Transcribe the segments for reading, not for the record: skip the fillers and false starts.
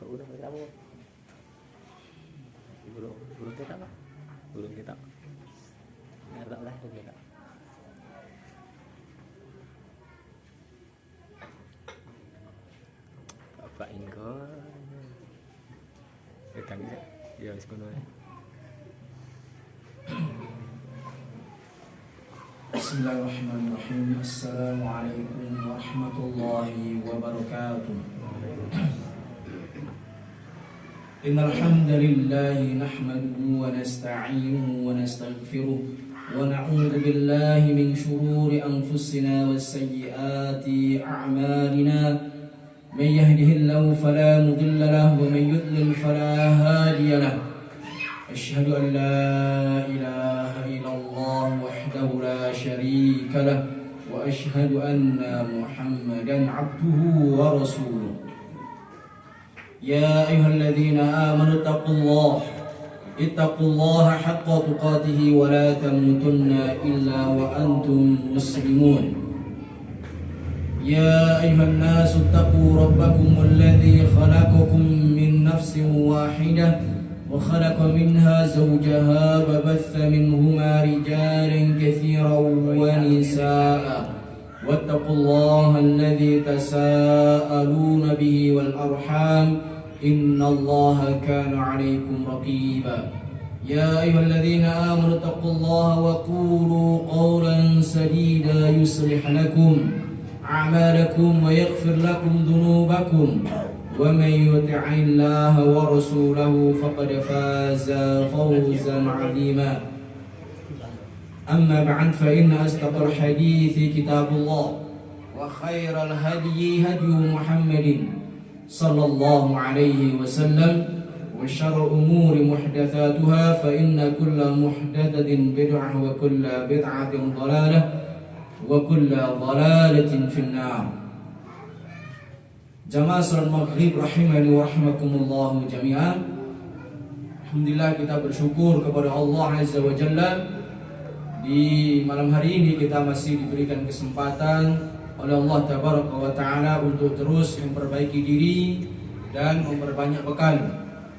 Udah kamu belum kita pak belum kita nggak lah itu kita bapak Ingo datang ya wis kono. Bismillahirrahmanirrahim. Assalamualaikum warahmatullahi wabarakatuh. Innal hamdalillah nahmaduhu wa nasta'inuhu wa nastaghfiruh wa na'udzu billahi min shururi anfusina was sayyiati a'malina. Man yahdihillahu fala mudilla lahu wa man yudlil fala hadiya lahu. Asyhadu an la ilaha illallah wahdahu la syarika lah wa asyhadu anna Muhammadan abduhu wa rasuluh. Ya ayyuhalladzina amanu ittaqullaha haqqa tuqatih wa la tamutunna illa wa antum muslimun. Ya ayyuhan nasu ittaqu rabbakum alladzi khalaqakum min nafsin wahidah wa khalaqa minha zawjaha wa batha minhuma rijalan katsiran wa nisaa'a wattaqullaha alladzi tasaaluna bihi wal arham innallaha kana 'alaykum raqiba. Ya ayyuhalladzina amanu taqullaha wa qulu qawlan sadida yuslih lakum a'malakum wa yaghfir lakum dhunubakum wa man yuti'illaha wa rasulahu faqad faza fawzan 'azima. Amma ba'd fa inna asdaqal hadithi kitabullah wa khairal hadyi hadyu Muhammadin sallallahu alaihi wasallam wa syarrul umuri muhdatsatuha fa inna kulla muhdatsatin bid'ah wa kulla bid'atin dhalalah wa kulla dhalalatin finnar. Jamaah salat maghrib rahimani wa rahimakumullah jami'an. Alhamdulillah, kita bersyukur kepada Allah Azza wa Jalla. Di malam hari ini kita masih diberikan kesempatan oleh Allah Tabaraka wa Ta'ala untuk terus memperbaiki diri dan memperbanyak bekal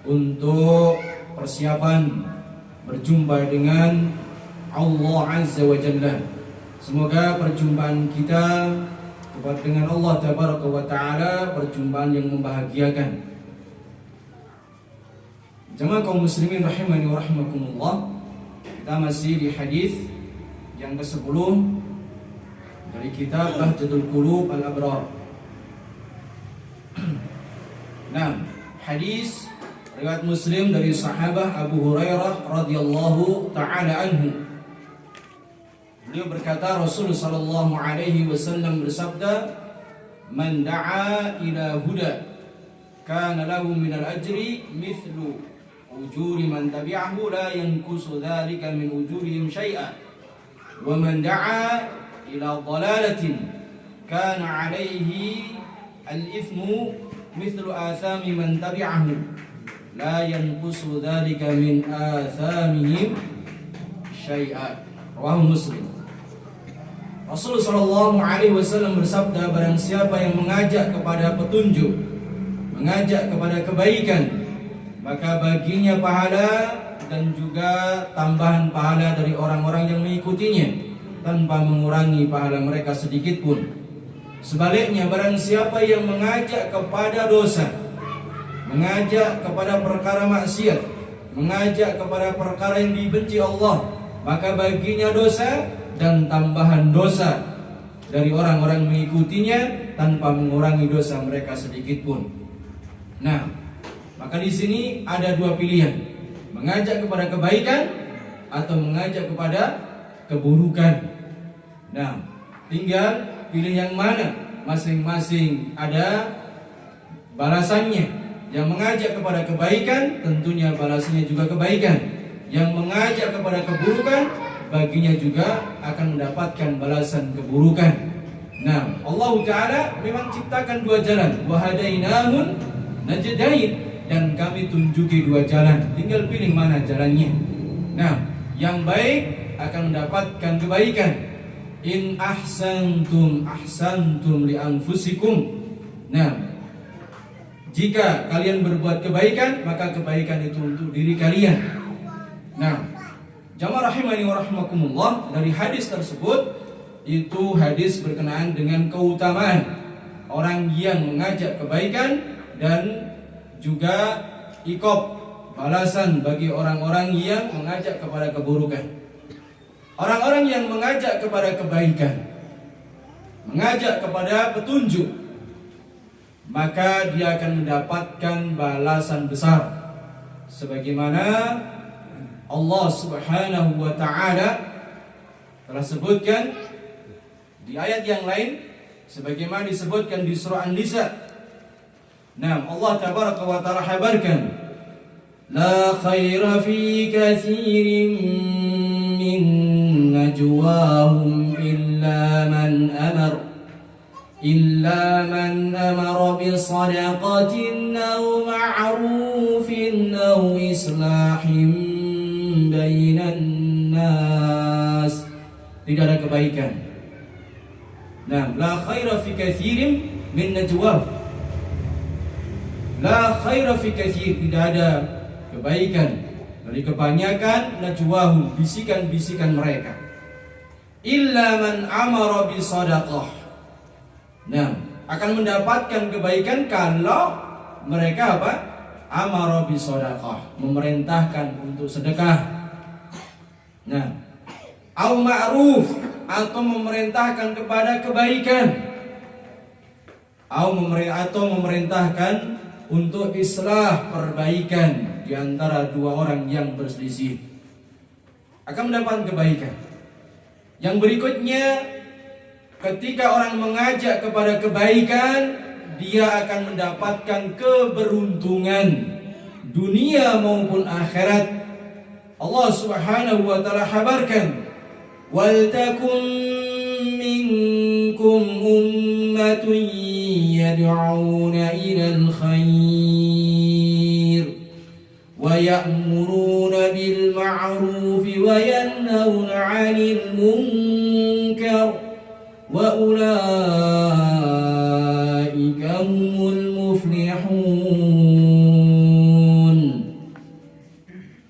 untuk persiapan berjumpa dengan Allah Azza wa Jalla. Semoga perjumpaan kita dengan Allah Tabaraka wa Ta'ala perjumpaan yang membahagiakan. Jamaah kaum muslimin rahimani wa rahimakumullah, kita masih di hadis yang ke-10 dari kitab Bahjatul Qulub Al-Abrar. Nah, hadis riwayat Muslim dari sahabat Abu Hurairah radhiyallahu taala anhu. Beliau berkata, Rasulullah sallallahu alaihi wasallam bersabda, "Man da'a ila huda kana lahu minal ajri mithlu ujuri man tabi'ahu la yanqusu dzalika min ujurihim syai'an. Wa man da'a ila dhalalatin kana 'alaihi al-ithmu mithlu athami man tabi'ahu la yanqusu dzalika min athamihim syai'an." Rawahu Muslim. Rasulullah sallallahu alaihi wasallam bersabda, barang siapa yang mengajak kepada petunjuk, mengajak kepada kebaikan, maka baginya pahala dan juga tambahan pahala dari orang-orang yang mengikutinya tanpa mengurangi pahala mereka sedikit pun. Sebaliknya, barang siapa yang mengajak kepada dosa, mengajak kepada perkara maksiat, mengajak kepada perkara yang dibenci Allah, maka baginya dosa dan tambahan dosa dari orang-orang mengikutinya tanpa mengurangi dosa mereka sedikit pun. Nah, maka di sini ada dua pilihan, mengajak kepada kebaikan atau mengajak kepada keburukan. Nah, tinggal pilih yang mana, masing-masing ada balasannya. Yang mengajak kepada kebaikan tentunya balasannya juga kebaikan. Yang mengajak kepada keburukan baginya juga akan mendapatkan balasan keburukan. Nah, Allah Ta'ala memang ciptakan dua jalan, wa hadainahun najdain, dan kami tunjuki dua jalan, tinggal pilih mana jalannya. Nah, yang baik akan mendapatkan kebaikan. In ahsantum ahsantum li anfusikum. Nah, jika kalian berbuat kebaikan, maka kebaikan itu untuk diri kalian. Nah, jamaah rahimani wa rahimakumullah, dari hadis tersebut itu hadis berkenaan dengan keutamaan orang yang mengajak kebaikan dan juga iqab, balasan bagi orang-orang yang mengajak kepada keburukan. Orang-orang yang mengajak kepada kebaikan, mengajak kepada petunjuk, maka dia akan mendapatkan balasan besar. Sebagaimana Allah Subhanahu wa ta'ala telah sebutkan di ayat yang lain, sebagaimana disebutkan di surah An-Nisa. Nah, Allah tabaraka wa ta'ala habarkan, la khaira fi katsirin min najwahum illa man amara bi sadaqatin aw ma'rufin aw islahin bainan nas. Tidak ada kebaikan. Nah, la khaira fi katsirin min najwahum. La khaira fi katsir, tidak ada kebaikan dari kebanyakan najwahum, bisikan-bisikan mereka. Illa man amara bi sadaqah. Nah, akan mendapatkan kebaikan kalau mereka apa? Amara bi sadaqah, memerintahkan untuk sedekah. Nah, au ma'ruf, atau memerintahkan kepada kebaikan. Atau memerintahkan untuk islah, perbaikan di antara dua orang yang berselisih, akan mendapatkan kebaikan. Yang berikutnya, ketika orang mengajak kepada kebaikan, dia akan mendapatkan keberuntungan dunia maupun akhirat. Allah Subhanahu wa ta'ala habarkan, wal takum minkum ummatun yad'una ilal khair wa ya'muruna bil ma'ruf wa yanhauna 'anil munkar wa ulaika humul muflihun.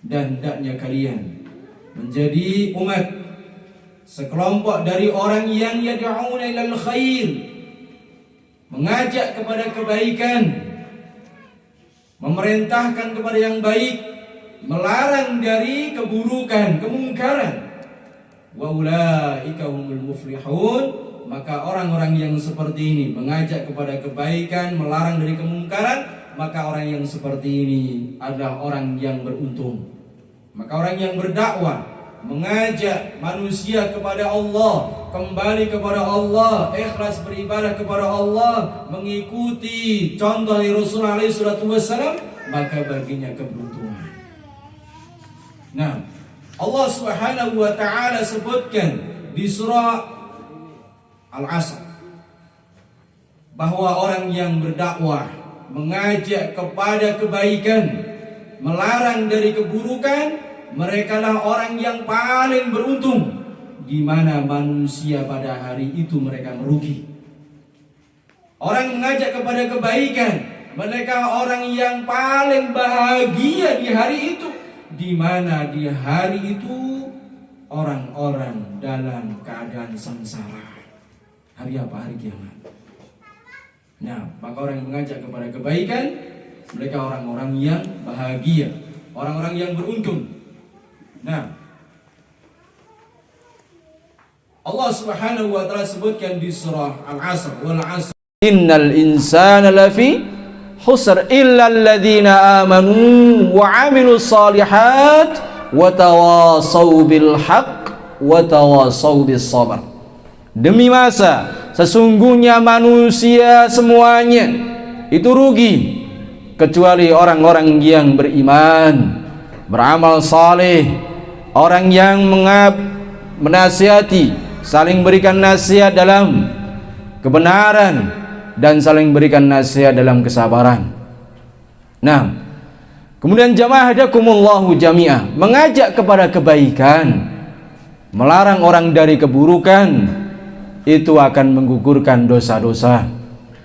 Dan hendaknya kalian menjadi umat, sekelompok dari orang yang yad'una ilal khair, mengajak kepada kebaikan, memerintahkan kepada yang baik, melarang dari keburukan, kemungkaran. Wa ulaika humul muflihun, maka orang-orang yang seperti ini mengajak kepada kebaikan, melarang dari kemungkaran, maka orang yang seperti ini adalah orang yang beruntung. Maka orang yang berdakwah, mengajak manusia kepada Allah, kembali kepada Allah, ikhlas beribadah kepada Allah, mengikuti contoh dari Rasulullah SAW, maka baginya keberuntungan. Nah, Allah Subhanahu wa ta'ala sebutkan di surah Al-Asr bahwa orang yang berdakwah, mengajak kepada kebaikan, melarang dari keburukan, mereka lah orang yang paling beruntung, di mana manusia pada hari itu mereka merugi. Orang mengajak kepada kebaikan, mereka orang yang paling bahagia di hari itu, di mana di hari itu orang-orang dalam keadaan sengsara. Hari apa? Hari kiamat. Nah, maka orang yang mengajak kepada kebaikan, mereka orang-orang yang bahagia, orang-orang yang beruntung. Nah, Allah Subhanahu wa ta'ala sebutkan di surah Al-Asr, wal 'asr innal insana lafi khusr illa alladhina amanu wa 'amilus shalihat wa tawasaw bil haqq wa tawasaw bis sabr. Demi masa sesungguhnya manusia semuanya itu rugi kecuali orang-orang yang beriman, beramal saleh, orang yang menasihati, saling berikan nasihat dalam kebenaran dan saling berikan nasihat dalam kesabaran. Nah, kemudian jamaah hadakumullahu jami'ah, mengajak kepada kebaikan melarang orang dari keburukan, itu akan menggugurkan dosa-dosa.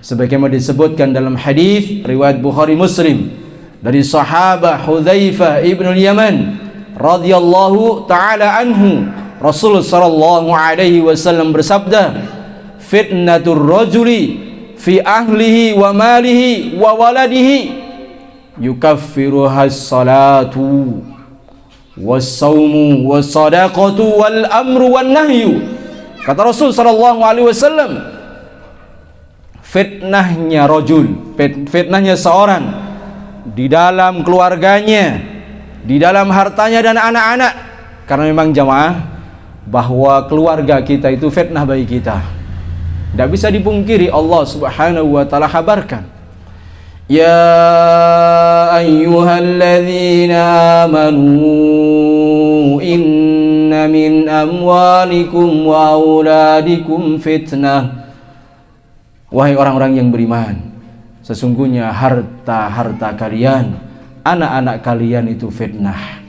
Sebagaimana disebutkan dalam hadis riwayat Bukhari Muslim dari sahabat Hudzaifah ibn al-Yaman radhiyallahu taala anhu, Rasul sallallahu alaihi wasallam bersabda, fitnatur rajuli fi ahlihi wa malihi wa waladihi yukaffiruha as-salatu was-saumu was-sadaqatu wal amru wan nahyu. Kata Rasul sallallahu alaihi wasallam, fitnahnya rajul, fitnahnya seorang di dalam keluarganya, di dalam hartanya dan anak-anak. Karena memang jamaah bahwa keluarga kita itu fitnah bagi kita. Tidak bisa dipungkiri, Allah subhanahu wa ta'ala kabarkan, ya ayyuhalladzina amanu inna min amwalikum wa auladikum fitnah. Wahai orang-orang yang beriman, sesungguhnya harta-harta kalian, anak-anak kalian itu fitnah.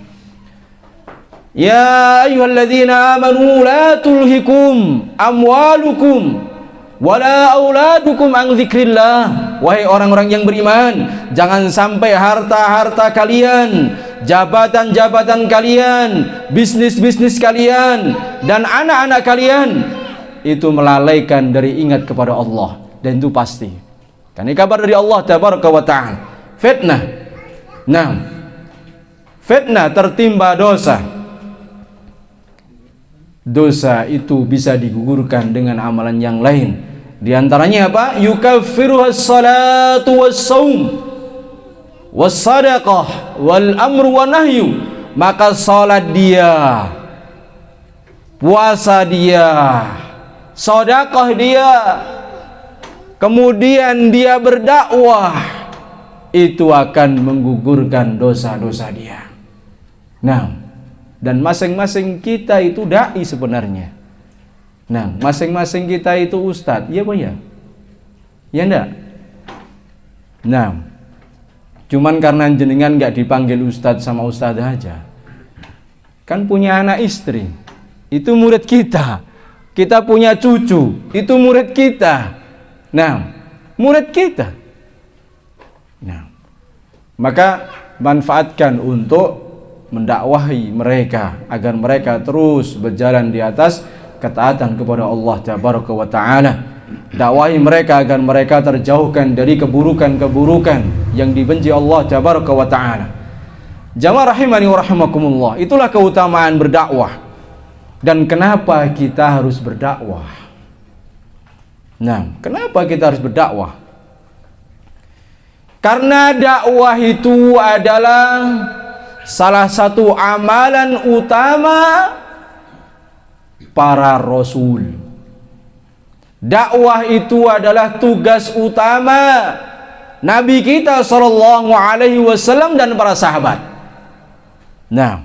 Ya ayyuhalladzina amanu la tulhikum amwalukum wala auladukum an dzikrillah. Wahai orang-orang yang beriman, jangan sampai harta-harta kalian, jabatan-jabatan kalian, bisnis-bisnis kalian, dan anak-anak kalian itu melalaikan dari ingat kepada Allah. Dan itu pasti, karena kabar dari Allah tabaraka wa ta'ala, fitnah. Nah, fitnah tertimpa dosa. Dosa itu bisa digugurkan dengan amalan yang lain. Di antaranya apa? Yukaffiruha as-salatu was-saum was-sadaqah wal amru wan nahyu. Maka salat dia, puasa dia, sedekah dia, kemudian dia berdakwah, itu akan menggugurkan dosa-dosa dia. Nah, dan masing-masing kita itu dai sebenarnya. Nah, masing-masing kita itu ustadz, iya Pak ya? Ya enggak? Nah, cuman karena jenengan nggak dipanggil ustadz sama ustadz aja, kan punya anak istri, itu murid kita. Kita punya cucu, itu murid kita. Nah, murid kita. Nah, maka manfaatkan untuk mendakwahi mereka agar mereka terus berjalan di atas ketaatan kepada Allah tabaraka wa ta'ala. Dakwahi mereka agar mereka terjauhkan dari keburukan-keburukan yang dibenci Allah tabaraka wa ta'ala. Jamaah rahimani wa rahimakumullah, itulah keutamaan berdakwah. Dan kenapa kita harus berdakwah? Nah, kenapa kita harus berdakwah? Karena dakwah itu adalah salah satu amalan utama para rasul. Dakwah itu adalah tugas utama Nabi kita sallallahu alaihi wasallam dan para sahabat. Nah,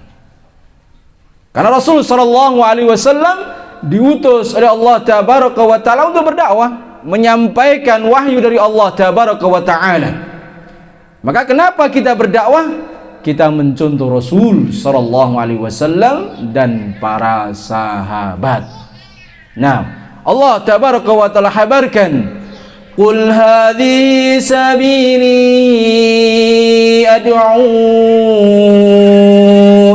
karena Rasul sallallahu alaihi wasallam diutus oleh Allah tabaraka wa taala untuk berdakwah, menyampaikan wahyu dari Allah tabaraka wa taala. Maka kenapa kita berdakwah? Kita mencontoh Rasul sallallahu alaihi wasallam dan para sahabat. Nah, Allah tabaraka wa taala habarkan, qul hadhihi sabili ad'u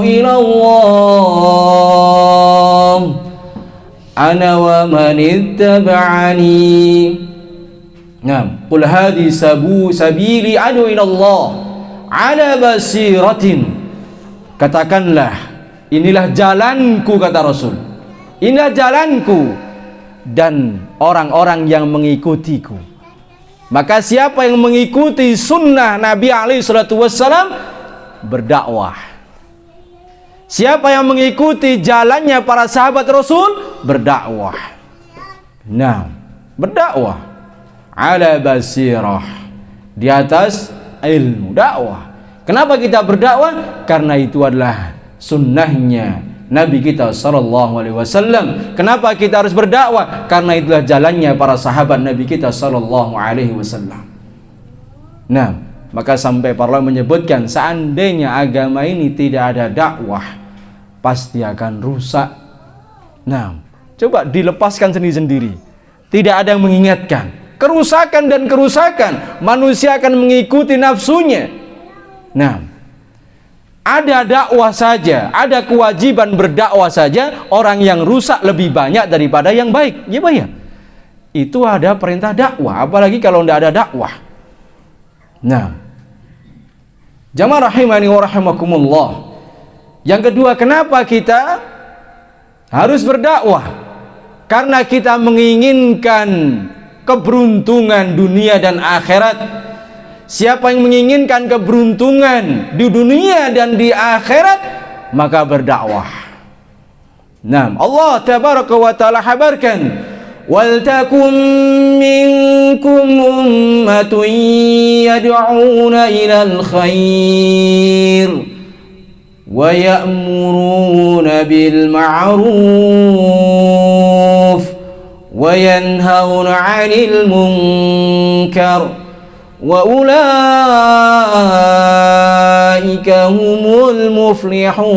ila Allah ana wa man ittaba'ani. Nah, qul hadhihi sabili ad'u ila Allah ala basiratin. Katakanlah, inilah jalanku, kata Rasul, inilah jalanku dan orang-orang yang mengikutiku. Maka siapa yang mengikuti sunnah Nabi alaihi salatu wassalam berdakwah. Siapa yang mengikuti jalannya para sahabat Rasul berdakwah. Nah, berdakwah ala basirah, di atas ilmu dakwah. Kenapa kita berdakwah? Karena itu adalah sunnahnya Nabi kita sallallahu alaihi wasallam. Kenapa kita harus berdakwah? Karena itulah jalannya para sahabat Nabi kita sallallahu alaihi wasallam. Nah, maka sampai para ulama menyebutkan, seandainya agama ini tidak ada dakwah, pasti akan rusak, Nah, coba dilepaskan sendiri-sendiri. Tidak ada yang mengingatkan. Kerusakan dan kerusakan, manusia akan mengikuti nafsunya. Nah, ada dakwah saja, ada kewajiban berdakwah saja, orang yang rusak lebih banyak daripada yang baik. Ya, Pak ya? Itu ada perintah dakwah, apalagi kalau tidak ada dakwah. Nah, jamaah rahimani wa rahimakumullah. Yang kedua, kenapa kita harus berdakwah? Karena kita menginginkan keberuntungan dunia dan akhirat. Siapa yang menginginkan keberuntungan di dunia dan di akhirat, maka berdakwah. Nah, Allah tabaraka wa ta'ala habarkan, wal takum minkum ummatun yad'una ilal khair wa ya'muruna bil ma'ruf wa yanhauna 'anil munkar wa ulaika humul muflihun.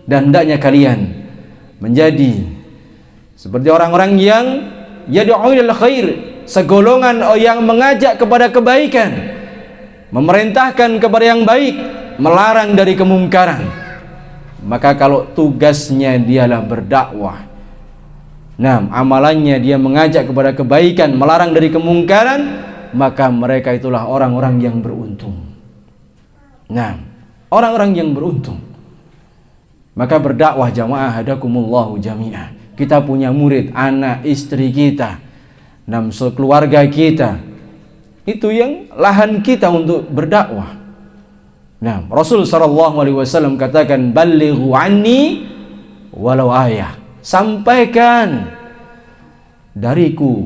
Dan hendaknya kalian menjadi seperti orang-orang yang yad'u ilal khair, segolongan yang mengajak kepada kebaikan, memerintahkan kepada yang baik, melarang dari kemungkaran. Maka kalau tugasnya dialah berdakwah, nah amalannya dia mengajak kepada kebaikan, melarang dari kemungkaran, maka mereka itulah orang-orang yang beruntung. Nah, orang-orang yang beruntung. Maka berdakwah jamaah hadakumullahu jami'ah. Kita punya murid, anak, istri kita, keluarga kita, itu yang lahan kita untuk berdakwah. Nah, Rasul sallallahu alaihi wasallam katakan, "Ballighu anni walau ayah." Sampaikan dariku.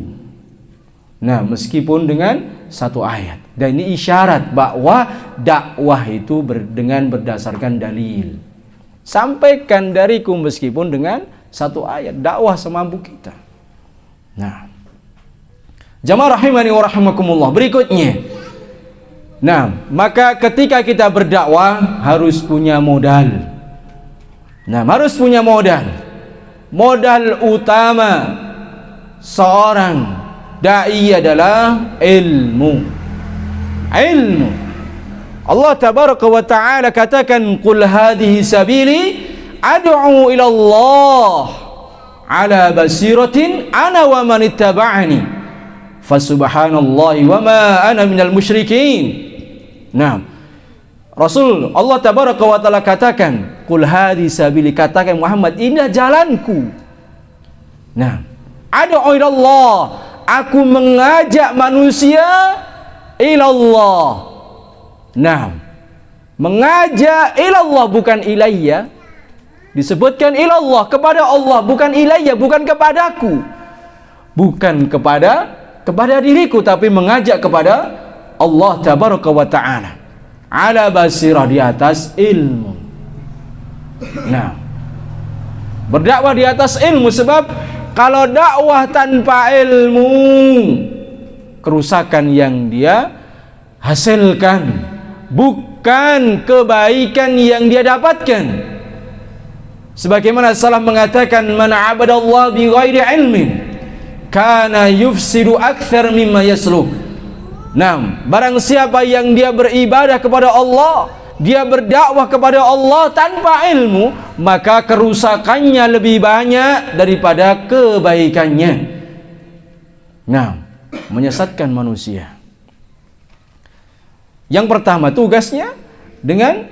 Nah, meskipun dengan satu ayat. Dan ini isyarat bahwa dakwah itu dengan berdasarkan dalil. Sampaikan dariku meskipun dengan satu ayat. Dakwah semampu kita. Nah, jamaah rahimani wa rahimakumullah, berikutnya. Nah, maka ketika kita berdakwah harus punya modal. Nah, harus punya modal. Modal utama seorang dai adalah ilmu. Ilmu. Allah tabaraka wa ta'ala katakan, "Qul hadhihi sabili ad'u ila Allah ala basiratin ana wa man ittaba'ani fasubhanallahi wa ma ana minal musyrikin." Nah, Rasul Allah tabaraka wa ta'ala katakan, "Qul hadhihi sabili," katakan Muhammad, inilah jalanku. Nah, ad'u ila Allah, aku mengajak manusia ila Allah. Nah, mengajak ila Allah, bukan ilayya. Disebutkan ila Allah, kepada Allah, bukan ilayya, bukan kepadaku, bukan kepada diriku, tapi mengajak kepada Allah tabaraka wa ta'ala ala basirah, di atas ilmu. Nah, berdakwah di atas ilmu, sebab kalau dakwah tanpa ilmu, kerusakan yang dia hasilkan bukan kebaikan yang dia dapatkan. Sebagaimana salaf mengatakan, man abadallah bi ghairi ilmin kana yufsidu akthar mimma yasluk. Nah, barang siapa yang dia beribadah kepada Allah, dia berdakwah kepada Allah tanpa ilmu, maka kerusakannya lebih banyak daripada kebaikannya. Nah, menyesatkan manusia. Yang pertama, tugasnya dengan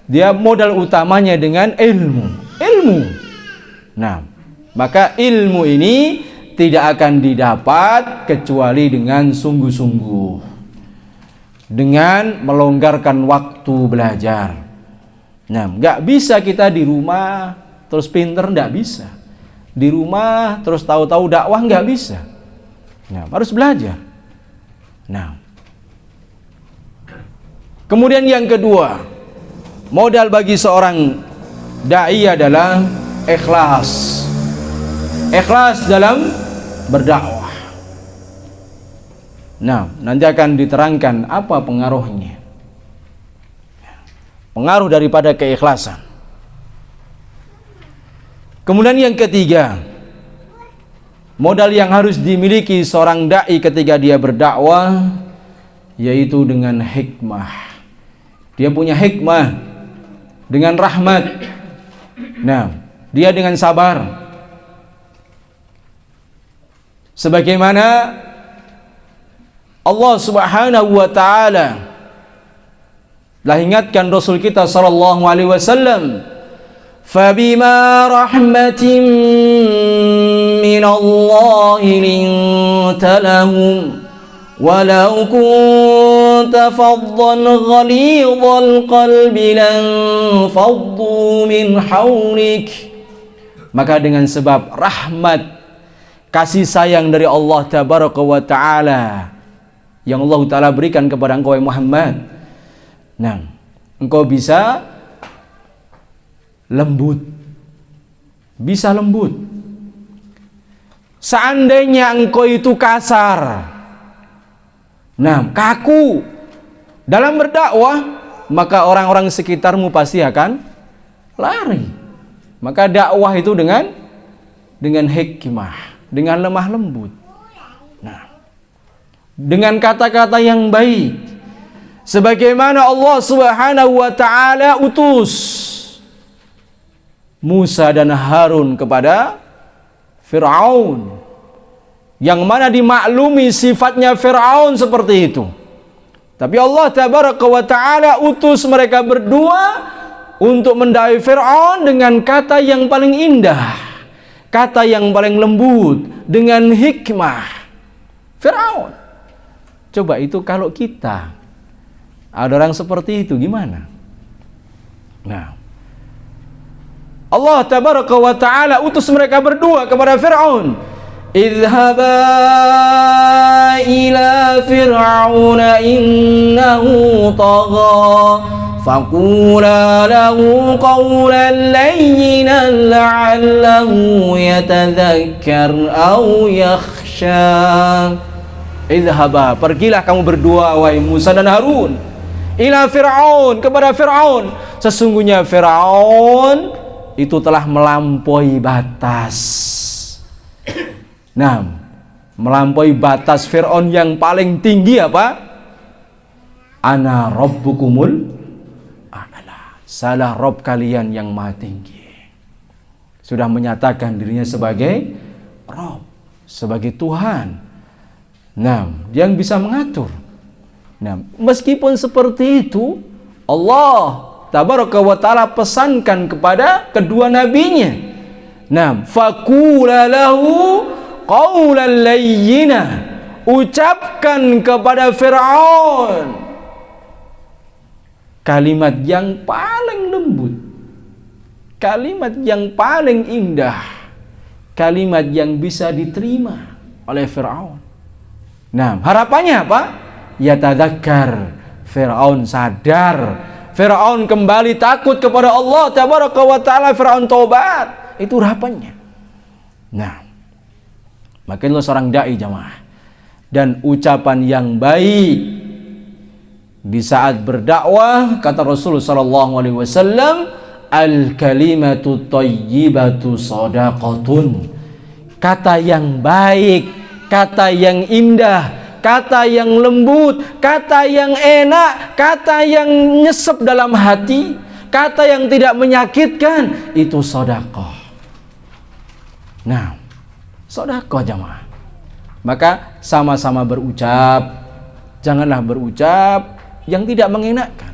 dia modal utamanya dengan ilmu. Nah, maka ilmu ini tidak akan didapat kecuali dengan sungguh-sungguh, dengan melonggarkan waktu belajar. Nah, nggak bisa kita di rumah terus pinter, nggak bisa. Di rumah terus tahu-tahu dakwah, nggak bisa. Nah, harus belajar. Nah, kemudian yang kedua, modal bagi seorang dai adalah ikhlas. Ikhlas dalam berdakwah. Nah, nanti akan diterangkan apa pengaruhnya. Pengaruh daripada keikhlasan. Kemudian yang ketiga, modal yang harus dimiliki seorang dai ketika dia berdakwah, yaitu dengan hikmah. Dia punya hikmah dengan rahmat. Nah, dia dengan sabar. Sebagaimana Allah Subhanahu wa taala telah ingatkan Rasul kita sallallahu alaihi wasallam, "Fabima rahmatin min Allah linta lahum walau kunta faddan ghalidhal qalbi lan faddu min hawlik." Maka dengan sebab rahmat, kasih sayang dari Allah tabaraka wa taala yang Allah taala berikan kepada engkau Muhammad, nah, engkau bisa lembut. Bisa lembut. Seandainya engkau itu kasar, nah, kaku dalam berdakwah, maka orang-orang sekitarmu pasti akan lari. Maka dakwah itu dengan hikmah, dengan lemah lembut. Nah, dengan kata-kata yang baik. Sebagaimana Allah Subhanahu wa taala utus Musa dan Harun kepada Fir'aun, yang mana dimaklumi sifatnya Fir'aun seperti itu. Tapi Allah tabaraka wa taala utus mereka berdua untuk mendakwai Fir'aun dengan kata yang paling indah, kata yang paling lembut, dengan hikmah. Fir'aun, coba itu kalau kita ada orang seperti itu gimana? Nah, Allah tabaraka wa ta'ala utus mereka berdua kepada Fir'aun. Idhaba ila fir'auna innahu tagha faqula lahu qawlan layyinan la'allahu yatadhakkar aw yakhsha. Idhaba, pergilah kamu berdua wahai Musa dan Harun, ila Fir'aun, kepada Fir'aun. Sesungguhnya Fir'aun itu telah melampaui batas. Nah, melampaui batas Fir'aun yang paling tinggi apa? Ana rabbukumul a'la. Salah Rabb kalian yang maha tinggi. Sudah menyatakan dirinya sebagai Rabb, sebagai Tuhan. Nah, yang bisa mengatur. Nah, meskipun seperti itu, Allah tabaraka wa ta'ala pesankan kepada kedua nabinya. Nah, faqula lahu qawlan layyina. Ucapkan kepada Fir'aun kalimat yang paling lembut, kalimat yang paling indah, kalimat yang bisa diterima oleh Fir'aun. Nah, harapannya apa? Yatadzakkar, Fir'aun sadar, Fir'aun kembali takut kepada Allah tabaraka wa ta'ala, Fir'aun taubat. Itu harapannya. Nah, makinlah seorang dai jamaah, dan ucapan yang baik di saat berdakwah, kata Rasulullah sallallahu alaihi wasallam, al kalimatu thayyibatu shadaqatun. Kata yang baik, kata yang indah, kata yang lembut, kata yang enak, kata yang nyesep dalam hati, kata yang tidak menyakitkan, itu sedekah. Nah, sedekah jamaah. Maka sama-sama berucap, janganlah berucap yang tidak mengenakkan.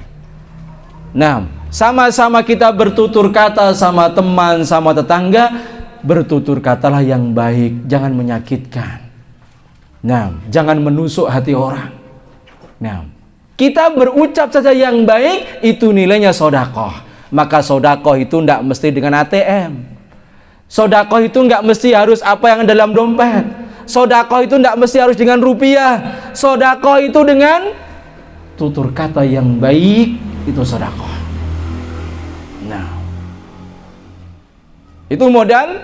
Nah, sama-sama kita bertutur kata sama teman, sama tetangga, bertutur katalah yang baik, jangan menyakitkan. Nah, jangan menusuk hati orang. Nah, kita berucap saja yang baik, itu nilainya sedekah. Maka sedekah itu tidak mesti dengan ATM. Sedekah itu tidak mesti harus apa yang dalam dompet. Sedekah itu tidak mesti harus dengan rupiah. Sedekah itu dengan tutur kata yang baik, itu sedekah. Nah, itu modal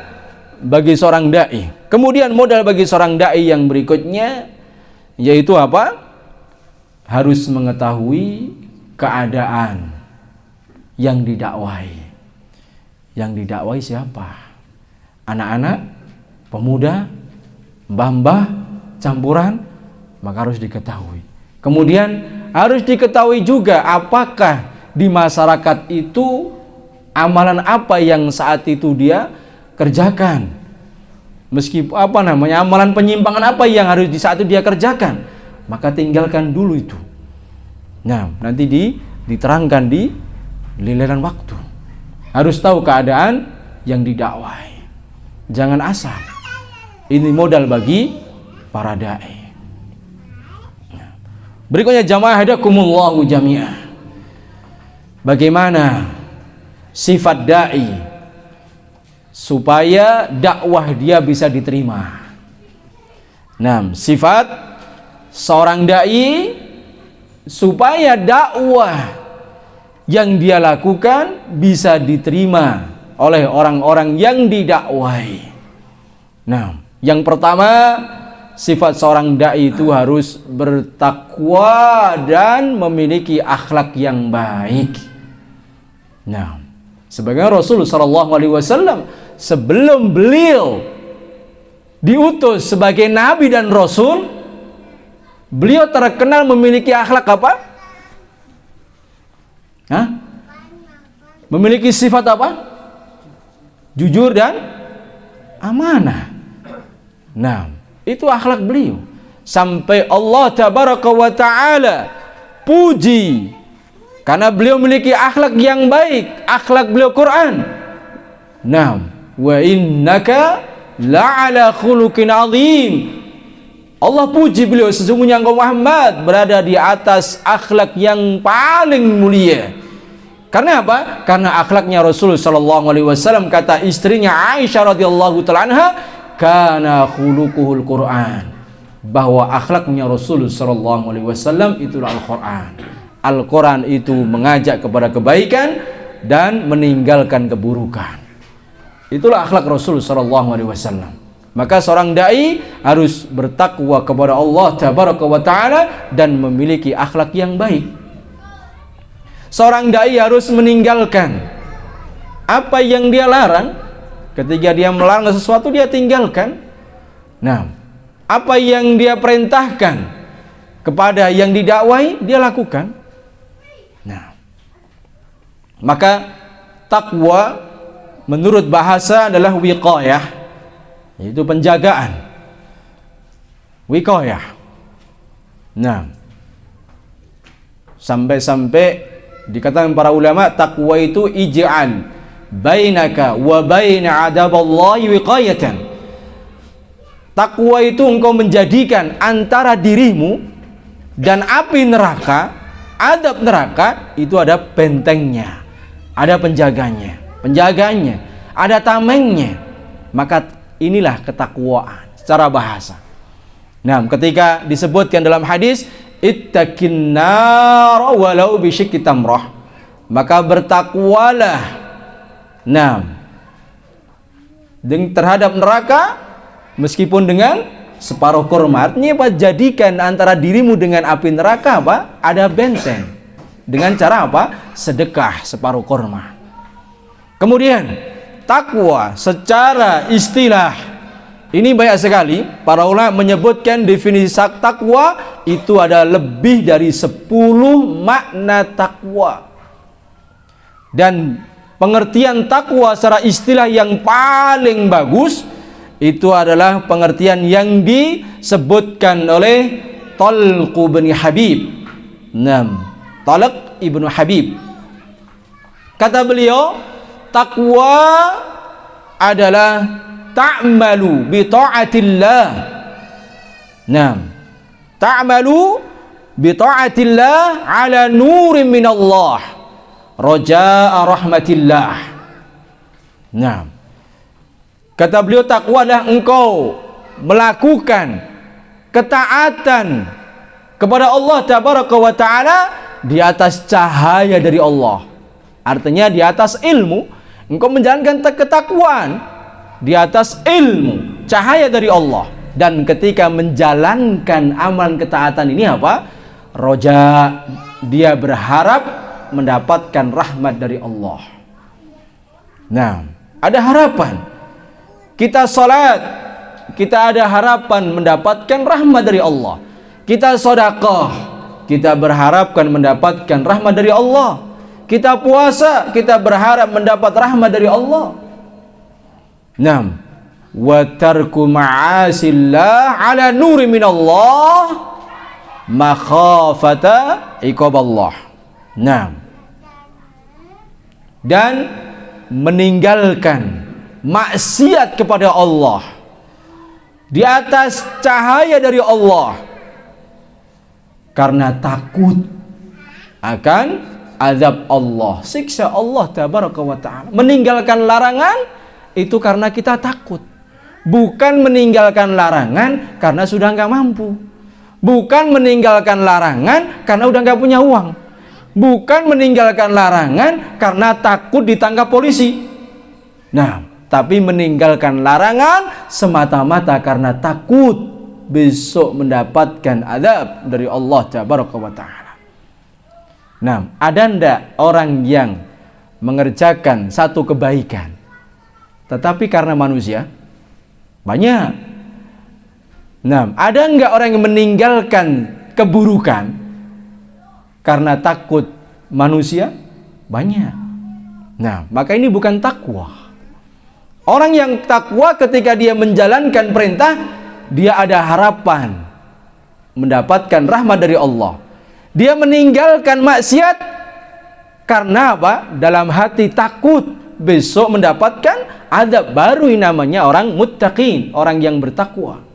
bagi seorang dai. Kemudian modal bagi seorang dai yang berikutnya, yaitu apa? Harus mengetahui keadaan yang didakwai. Yang didakwai siapa? anak-anak, pemuda, mbah-mbah, campuran, maka harus diketahui. Kemudian harus diketahui juga apakah di masyarakat itu amalan apa yang saat itu dia kerjakan. Meskipun amalan penyimpangan apa yang harus di saat itu dia kerjakan, maka tinggalkan dulu itu. Nah, nanti diterangkan di giliran waktu. Harus tahu keadaan yang didakwai. Jangan asal. Ini modal bagi para dai. Berikutnya jamaah hadakumullahu jami'ah. Bagaimana sifat dai supaya dakwah dia bisa diterima? Nah, sifat seorang dai supaya dakwah yang dia lakukan bisa diterima oleh orang-orang yang didakwai. Nah, yang pertama, sifat seorang dai itu harus bertakwa dan memiliki akhlak yang baik. Nah, sebagaimana Rasul sallallahu alaihi wasallam sebelum beliau diutus sebagai nabi dan rasul, beliau terkenal memiliki akhlak apa? Memiliki sifat apa? Jujur dan amanah. Nah, itu akhlak beliau. Sampai Allah tabaraka wa ta'ala puji karena beliau memiliki akhlak yang baik. Akhlak beliau Quran. Nah, wa innaka la'ala khuluqin azim. Allah puji beliau, sesungguhnya engkau Muhammad berada di atas akhlak yang paling mulia. Karena apa? Karena akhlaknya Rasul sallallahu alaihi wasallam, kata istrinya Aisyah radhiyallahu taala anha, kana khuluquhul Quran, bahwa akhlaknya Rasul sallallahu alaihi wasallam itulah Al-Qur'an. Al-Qur'an itu mengajak kepada kebaikan dan meninggalkan keburukan. Itulah akhlak Rasul sallallahu alaihi wasallam. Maka seorang dai harus bertakwa kepada Allah tabaraka wa taala dan memiliki akhlak yang baik. Seorang dai harus meninggalkan apa yang dia larang. Ketika dia melarang sesuatu, dia tinggalkan. Nah, apa yang dia perintahkan kepada yang didakwai, dia lakukan. Nah, maka takwa menurut bahasa adalah wiqayah, yaitu penjagaan. Wiqayah. Nah, sampai-sampai dikatakan para ulama, takwa itu ij'al bainaka wa baina adaballahi wiqayatan. Takwa itu engkau menjadikan antara dirimu dan api neraka, adab neraka, itu ada bentengnya, ada penjaganya, ada tamengnya. Maka inilah ketakwaan secara bahasa. Nah, ketika disebutkan dalam hadis ittaqin nar walau bisyikki tamrah, maka bertakwalah terhadap neraka meskipun dengan separuh kurma. Artinya apa? Jadikan antara dirimu dengan api neraka apa? Ada benteng. Dengan cara apa? Sedekah separuh kurma. Kemudian takwa secara istilah ini banyak sekali. Para ulama menyebutkan definisi takwa itu ada lebih dari 10 makna takwa. Dan pengertian takwa secara istilah yang paling bagus itu adalah pengertian yang disebutkan oleh Talq bin Habib. Talq ibnu Habib. Kata beliau, takwa adalah ta'malu bi ta'atillah. Ta'malu bi ta'atillah ala nurin min Allah raja'a rahmatillah. Kata beliau, takwa adalah engkau melakukan ketaatan kepada Allah tabaraka wa taala di atas cahaya dari Allah. Artinya di atas ilmu, engkau menjalankan ketakwaan di atas ilmu, cahaya dari Allah. Dan ketika menjalankan amalan ketaatan ini apa? Roja, dia berharap mendapatkan rahmat dari Allah. Nah, ada harapan. Kita salat, kita ada harapan mendapatkan rahmat dari Allah. Kita sedekah, kita berharapkan mendapatkan rahmat dari Allah. Kita puasa, kita berharap mendapat rahmat dari Allah. 6. Wa tarku ma'asillah ala nuri minallah makhafata iqaballah. 6. Dan meninggalkan maksiat kepada Allah di atas cahaya dari Allah karena takut akan azab Allah, siksa Allah tabaraka wa ta'ala. Meninggalkan larangan itu karena kita takut, bukan meninggalkan larangan karena sudah nggak mampu, bukan meninggalkan larangan karena udah nggak punya uang, bukan meninggalkan larangan karena takut ditangkap polisi. Nah, tapi meninggalkan larangan semata-mata karena takut besok mendapatkan azab dari Allah tabaraka wa ta'ala. Nah, ada ndak orang yang mengerjakan satu kebaikan tetapi karena manusia? Banyak. Nah, ada enggak orang yang meninggalkan keburukan karena takut manusia? Banyak. Nah, maka ini bukan takwa. Orang yang takwa ketika dia menjalankan perintah, dia ada harapan mendapatkan rahmat dari Allah. Dia meninggalkan maksiat karena apa? Dalam hati takut besok mendapatkan azab. Baru namanya orang muttaqin, orang yang bertakwa.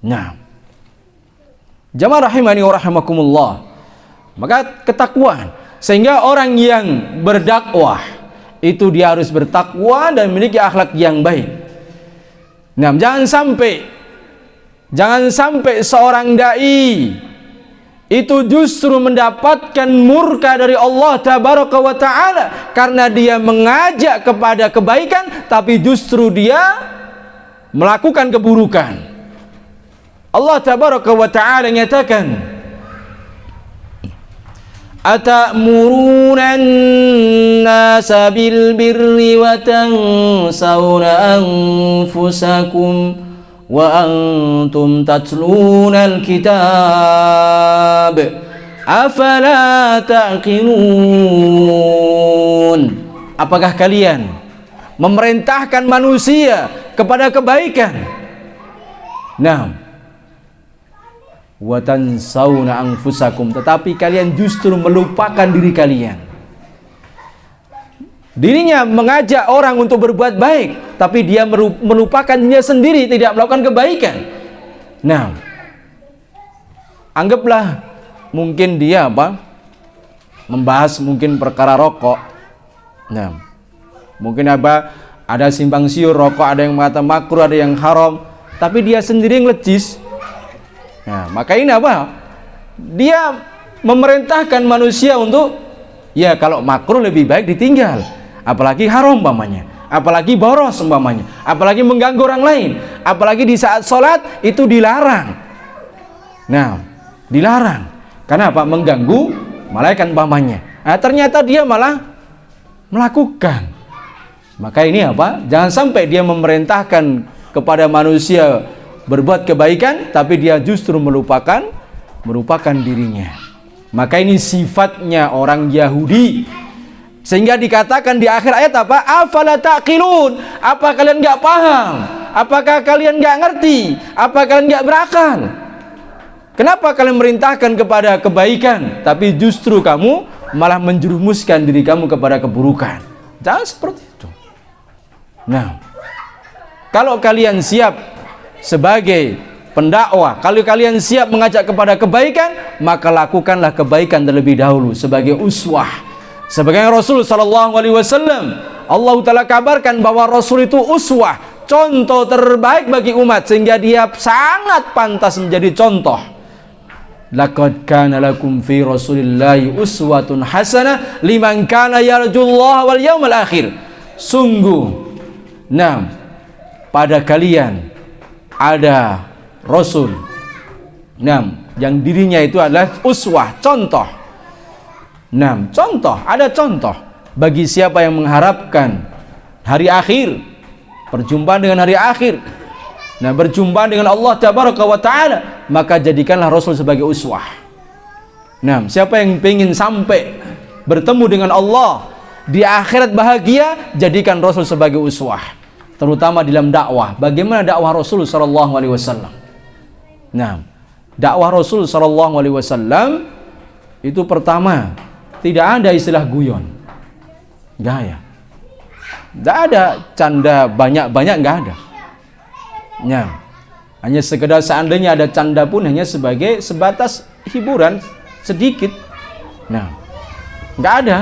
Nah, jamaah rahimani wa rahimakumullah. Maka ketakwaan, sehingga orang yang berdakwah itu dia harus bertakwa dan memiliki akhlak yang baik. Nah, jangan sampai seorang dai itu justru mendapatkan murka dari Allah tabaraka wa ta'ala karena dia mengajak kepada kebaikan tapi justru dia melakukan keburukan. Allah tabaraka wa ta'ala menyatakan, atamuruna an-nasa bil birri wa tansawna anfusakum wa antum tatluna al-kitab afala ta'qilun. Apakah kalian memerintahkan manusia kepada kebaikan? Nah, wa tansawna anfusakum, tetapi kalian justru melupakan diri kalian. Dirinya mengajak orang untuk berbuat baik, tapi dia melupakan dirinya sendiri, tidak melakukan kebaikan. Nah, anggaplah mungkin dia membahas mungkin perkara rokok. Nah, mungkin ada simpang siur rokok, ada yang mengatakan makruh, ada yang haram, tapi dia sendiri yang lecis. Nah, maka ini dia memerintahkan manusia untuk kalau makruh lebih baik ditinggal, apalagi haram umpamanya, apalagi boros umpamanya, apalagi mengganggu orang lain, apalagi di saat sholat itu dilarang. Nah, dilarang karena apa? Mengganggu malaikat umpamanya. Nah, ternyata dia malah melakukan. Maka ini jangan sampai dia memerintahkan kepada manusia berbuat kebaikan tapi dia justru melupakan dirinya. Maka ini sifatnya orang Yahudi, sehingga dikatakan di akhir ayat afala taqilun, apa kalian nggak paham, apakah kalian nggak ngerti, apa kalian nggak berakal? Kenapa kalian merintahkan kepada kebaikan tapi justru kamu malah menjerumuskan diri kamu kepada keburukan? Jangan seperti itu. Nah, kalau kalian siap sebagai pendakwah, kalau kalian siap mengajak kepada kebaikan, maka lakukanlah kebaikan terlebih dahulu sebagai uswah. Sebagai Rasul sallallahu alaihi wasallam, Allah Ta'ala kabarkan bahwa Rasul itu uswah, contoh terbaik bagi umat, sehingga dia sangat pantas menjadi contoh. Laqad kana lakum fi Rasulillahi uswatun hasanah liman kana yarjullaha wal yawmal akhir. Sungguh, pada kalian ada Rasul yang dirinya itu adalah uswah, contoh. Contoh, ada contoh bagi siapa yang mengharapkan hari akhir, perjumpaan dengan hari akhir, nah berjumpa dengan Allah Tabaraka wa Ta'ala, maka jadikanlah Rasul sebagai uswah. Nah, siapa yang ingin sampai bertemu dengan Allah di akhirat bahagia, jadikan Rasul sebagai uswah, terutama dalam dakwah. Bagaimana dakwah Rasul sallallahu alaihi wasallam? Nah, dakwah Rasul sallallahu alaihi wasallam itu pertama, tidak ada istilah guyon. Enggak ya. Enggak ada canda banyak-banyak, enggak ada. Nah, hanya sekedar seandainya ada canda pun hanya sebagai sebatas hiburan sedikit. Nah, enggak ada.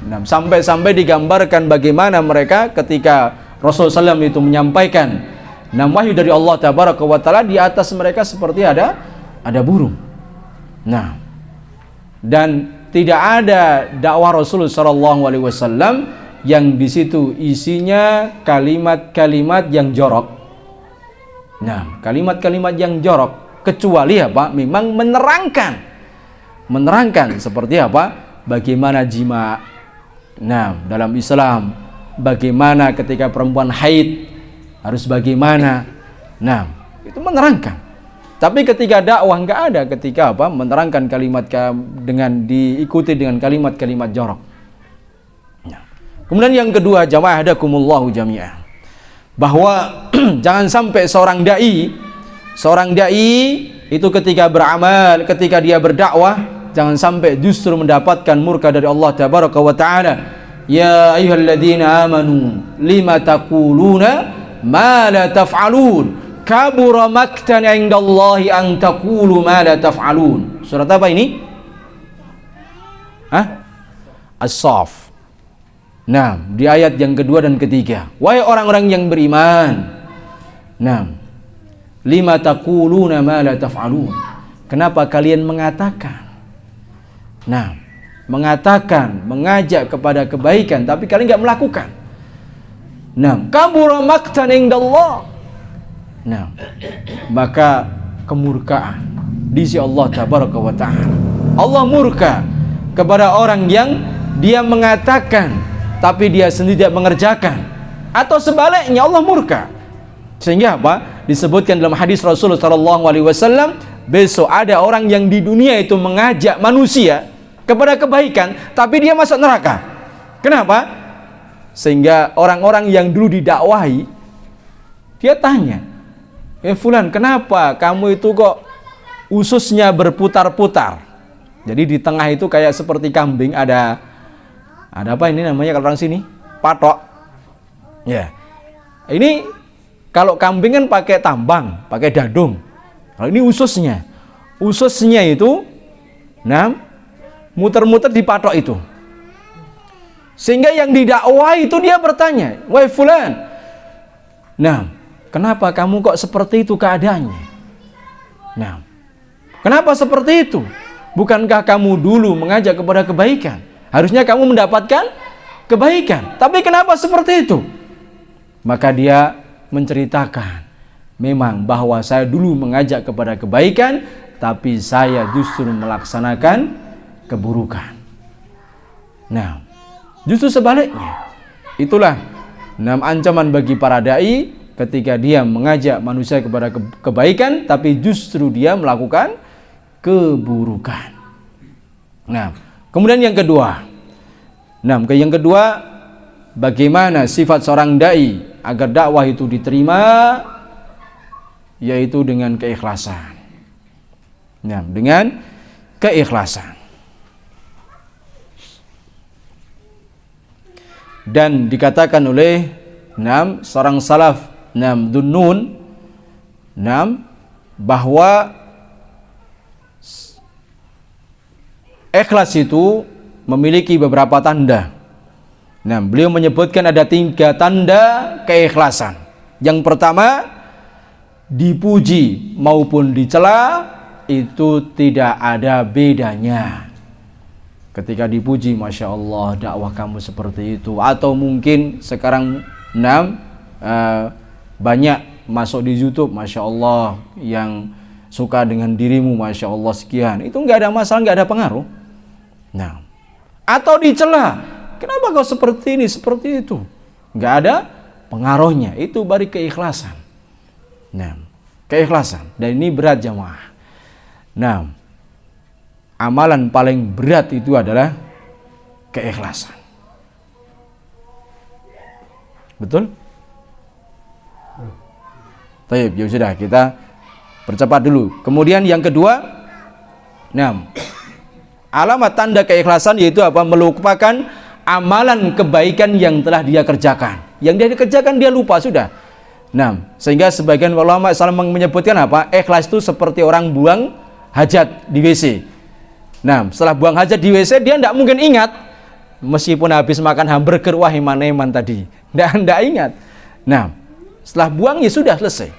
Nah, sampai-sampai digambarkan bagaimana mereka ketika Rasulullah SAW itu menyampaikan wahyu dari Allah Tabaraka wa Ta'ala, di atas mereka seperti ada burung. Nah, dan tidak ada dakwah Rasulullah SAW yang di situ isinya kalimat-kalimat yang jorok. Nah, kalimat-kalimat yang jorok, kecuali apa? Memang menerangkan seperti apa? Bagaimana jima. Nah, dalam Islam, bagaimana ketika perempuan haid harus bagaimana. Nah, itu menerangkan. Tapi ketika dakwah enggak ada, ketika apa? Menerangkan kalimat dengan diikuti dengan kalimat-kalimat jorok. Nah, kemudian yang kedua, jamaah hadakumullahu jami'ah, bahwa jangan sampai seorang dai itu ketika beramal, ketika dia berdakwah, jangan sampai justru mendapatkan murka dari Allah Tabaraka wa Ta'ala. Ya ayyuhalladzina amanu lima taquluna ma la taf'alun kabura maktan 'indallahi an taqulu ma la taf'alun. Surat apa ini? As-Saff. Nah, di ayat yang kedua dan ketiga. Wahai orang-orang yang beriman. Nah, lima taquluna ma la taf'alun. Kenapa kalian mengatakan? Nah, mengajak kepada kebaikan tapi kalian enggak melakukan. Nah, kabura maktan indallah. Nah, maka kemurkaan di sisi Allah Tabaraka wa Ta'ala. Allah murka kepada orang yang dia mengatakan tapi dia sendiri tidak mengerjakan, atau sebaliknya Allah murka. Sehingga apa? Disebutkan dalam hadis Rasulullah sallallahu alaihi wasallam, besok ada orang yang di dunia itu mengajak manusia kepada kebaikan tapi dia masuk neraka. Kenapa? Sehingga orang-orang yang dulu didakwahi, dia tanya, fulan, kenapa kamu itu kok ususnya berputar-putar? Jadi di tengah itu kayak seperti kambing, ada apa ini namanya kalau orang sini? Patok. Ya. Ini kalau kambing kan pakai tambang, pakai dadung. Kalau ini ususnya. Ususnya itu muter-muter di patok itu. Sehingga yang didakwah itu dia bertanya, wahai fulan, nah, kenapa kamu kok seperti itu keadaannya? Nah, kenapa seperti itu? Bukankah kamu dulu mengajak kepada kebaikan? Harusnya kamu mendapatkan kebaikan. Tapi kenapa seperti itu? Maka dia menceritakan, memang bahwa saya dulu mengajak kepada kebaikan, tapi saya justru melaksanakan keburukan. Nah, justru sebaliknya. Itulah ancaman bagi para dai ketika dia mengajak manusia kepada kebaikan tapi justru dia melakukan keburukan. Nah, kemudian yang kedua. Yang kedua, bagaimana sifat seorang dai agar dakwah itu diterima, yaitu dengan keikhlasan. Nah, dengan keikhlasan. Dan dikatakan oleh seorang salaf Dunnun bahwa ikhlas itu memiliki beberapa tanda. Beliau menyebutkan ada 3 tanda keikhlasan. Yang pertama, dipuji maupun dicela itu tidak ada bedanya. Ketika dipuji, Masya Allah, dakwah kamu seperti itu. Atau mungkin sekarang banyak masuk di YouTube, Masya Allah, yang suka dengan dirimu, Masya Allah sekian. Itu nggak ada masalah, nggak ada pengaruh. Atau dicela, kenapa kau seperti ini, seperti itu? Nggak ada pengaruhnya itu bari keikhlasan. Nah, keikhlasan. Dan ini berat jamaah. Nah, amalan paling berat itu adalah keikhlasan. Betul? Baik, ya sudah, kita percepat dulu. Kemudian yang kedua, nah, alamat tanda keikhlasan yaitu apa? Melupakan amalan kebaikan yang telah dia kerjakan. Yang dia kerjakan dia lupa sudah. Nah, sehingga sebagian ulama Islam menyebutkan apa? Ikhlas itu seperti orang buang hajat di WC. Nah, setelah buang hajat di WC dia tidak mungkin ingat, meskipun habis makan hamburger, wah iman tadi. Tidak ingat. Nah, setelah buang ya sudah selesai.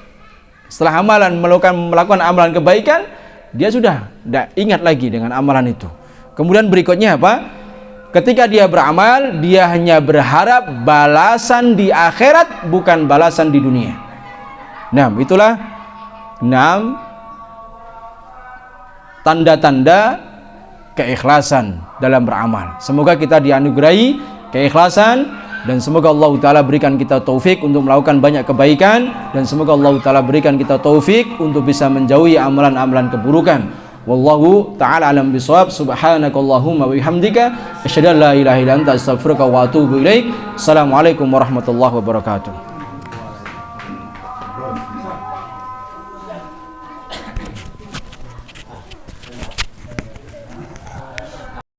Setelah amalan melakukan amalan kebaikan, dia sudah tidak ingat lagi dengan amalan itu. Kemudian berikutnya apa? Ketika dia beramal, dia hanya berharap balasan di akhirat, bukan balasan di dunia. Nah, itulah 6 tanda-tanda keikhlasan dalam beramal. Semoga kita dianugerahi keikhlasan, dan semoga Allah Ta'ala berikan kita taufik untuk melakukan banyak kebaikan, dan semoga Allah Ta'ala berikan kita taufik untuk bisa menjauhi amalan-amalan keburukan. Wallahu ta'ala alam bisawab. Subhanakallahumma wa bihamdika asyhadu an la ilaha illa anta astaghfiruka wa atubu ilaik. Assalamualaikum warahmatullahi wabarakatuh.